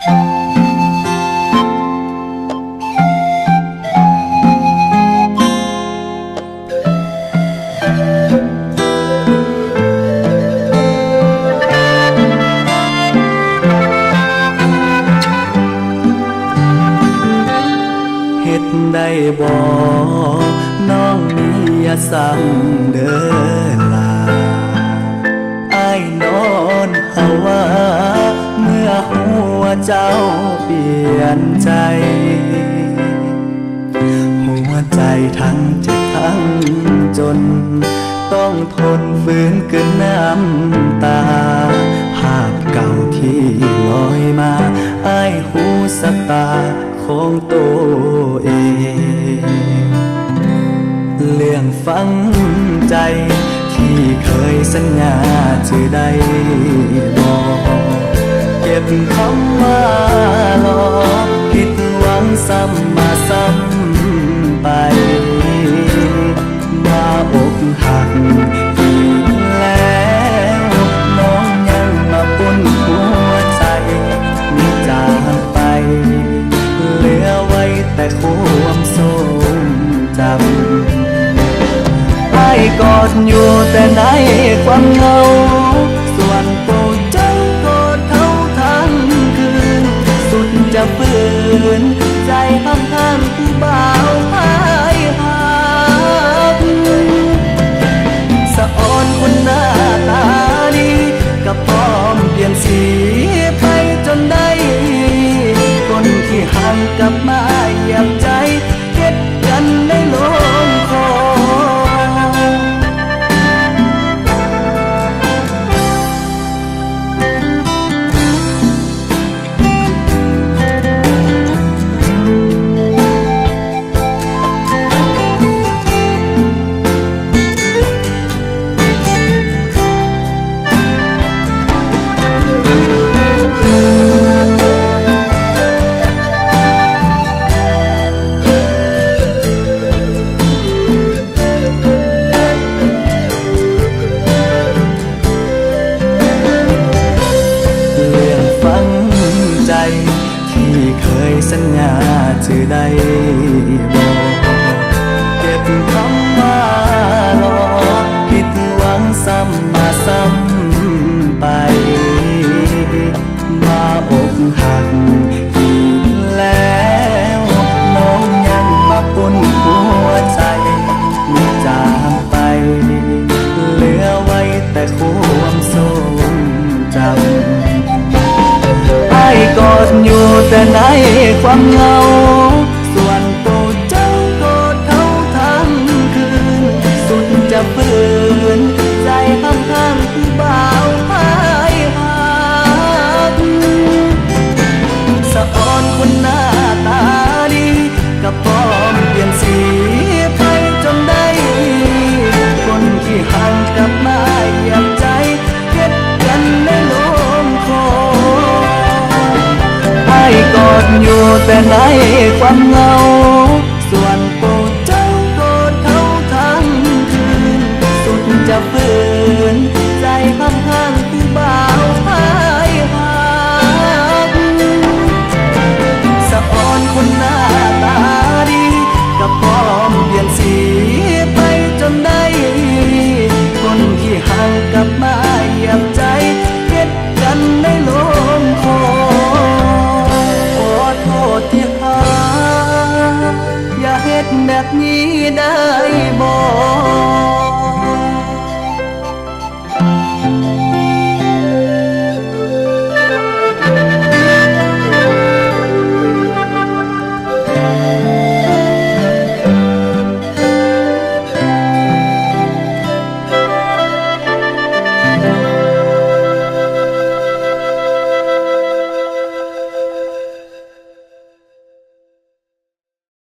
เฮ็ดได้บ่น้องนี้อย่าสั่งเด้อลาอ้ายนอนภาวะเมื่อหัวเจ้าเปลี่ยนใจหัวใจทั้งเจ็บทั้งจนต้องทนฝืนกลืนน้ำตาภาพเก่าที่ลอยมาอ้ายหูสะตาของตัวเองเรื่องฝังใจที่เคยสัญญาจะได้บอกเก็บคำว่าหลอกผิดหวังซ้ำมาซ้ำไปมาอกหักอีกแล้วน้องยังมาปุ่นหัวใจมีจากไปเหลือไว้แต่ความทรงจำอ้ายกอดอยู่แต่ในความเหงาส่วนตัวเจ้ากอดเขาทั้งคืนสุดจะฝืนใจห้างๆผู้บ่าวหายหักสะอ่อนคนหน้าตาดีกับพร้อมเปลี่ยนสีไปจนได้คนที่ห่างกลับมาเหยียบใจเก็ดกันได้ลงคอที่เคยสัญญาจะได้บอกเก็บคำว่าหลอกผิดหวังซ้ำมาซ้ำไปมาอกหักอีกแล้วน้องยังมาปุ่นหัวใจมีจากไปเหลือไว้แต่ความทรงจำอ้ายกอดอยู่แต่ในความเหงาส่วนตัวเจ้ากอดเขาทั้งคืนสุดจะฝืนใจห้างๆผู้บ่าวหายหักสะอ่อนคนหน้าตาดีกับพร้อมเปลี่ยนสีไปจนได้คนที่ห่างกลับมาเหยียบใจเก็ดกันได้ลงคออ้ายกอดอยู่แต่ในความเหงา